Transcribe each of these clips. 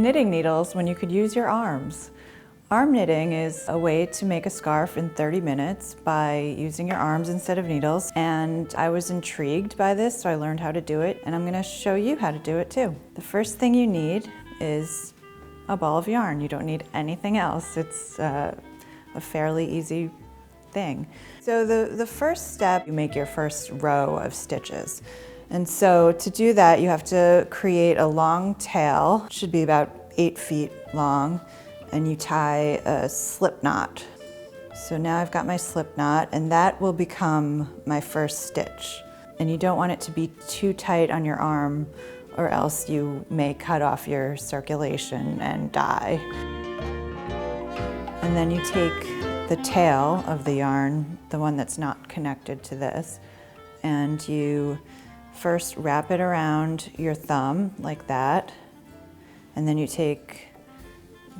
knitting needles when you could use your arms? Arm knitting is a way to make a scarf in 30 minutes by using your arms instead of needles. And I was intrigued by this, so I learned how to do it, and I'm gonna show you how to do it too. The first thing you need is a ball of yarn. You don't need anything else. It's a fairly easy thing. So the first step, you make your first row of stitches. And so to do that, you have to create a long tail. It should be about 8 feet long. And you tie a slip knot. So now I've got my slip knot, and that will become my first stitch. And you don't want it to be too tight on your arm, or else you may cut off your circulation and die. And then you take the tail of the yarn, the one that's not connected to this, and you first wrap it around your thumb like that, and then you take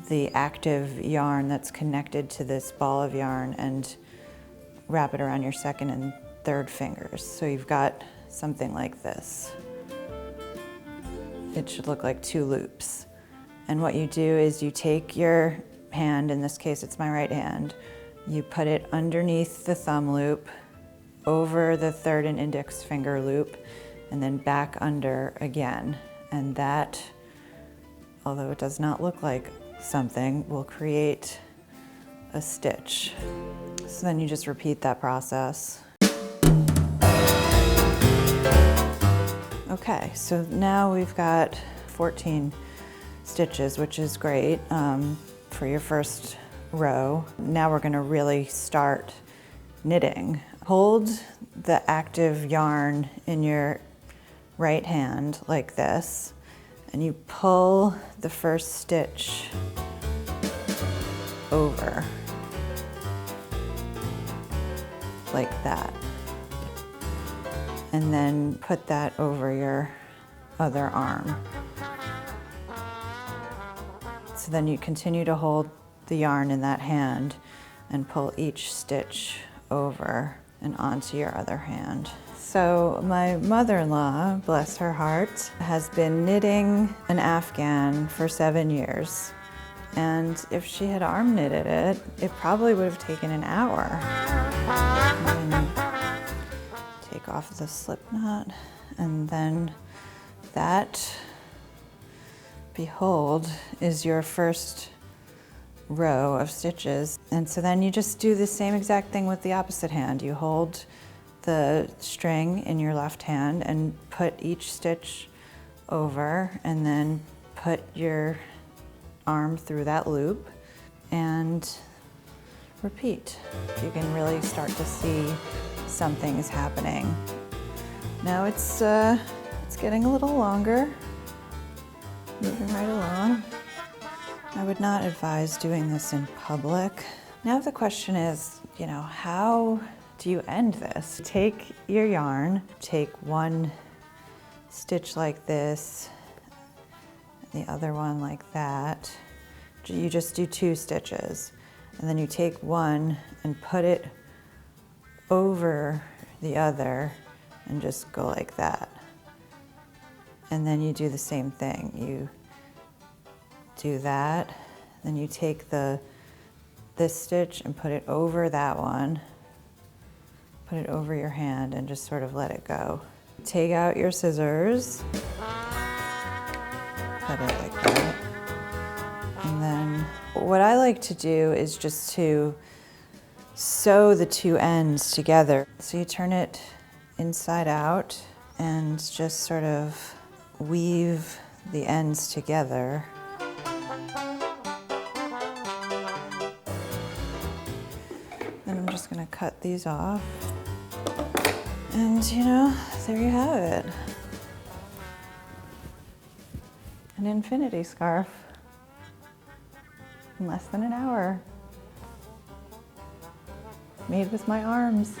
the active yarn that's connected to this ball of yarn and wrap it around your second and third fingers. So you've got something like this. It should look like 2 loops. And what you do is you take your hand, in this case it's my right hand, you put it underneath the thumb loop, over the third and index finger loop, and then back under again. And that, although it does not look like something, will create a stitch. So then you just repeat that process. Okay, so now we've got 14 stitches, which is great for your first row. Now we're gonna really start knitting. Hold the active yarn in your right hand like this, and you pull the first stitch over, like that. And then put that over your other arm. So then you continue to hold the yarn in that hand and pull each stitch over and onto your other hand. So my mother-in-law, bless her heart, has been knitting an Afghan for 7 years. And if she had arm knitted it, it probably would have taken an hour. Take off the slip knot, and then that, behold, is your first row of stitches. And so then you just do the same exact thing with the opposite hand. You hold the string in your left hand and put each stitch over, and then put your arm through that loop and repeat. You can really start to see something is happening. Now it's getting a little longer, moving right along. I would not advise doing this in public. Now the question is, how do you end this? Take your yarn, take one stitch like this, the other one like that. You just do 2 stitches, and then you take one and put it over the other and just go like that. And then you do the same thing. You do that, then you take this stitch and put it over that one, put it over your hand, and just sort of let it go. Take out your scissors, cut it like that. And then what I like to do is just to sew the 2 ends together. So you turn it inside out and just sort of weave the ends together. Then I'm just gonna cut these off. And there you have it. An infinity scarf in less than an hour. Made with my arms.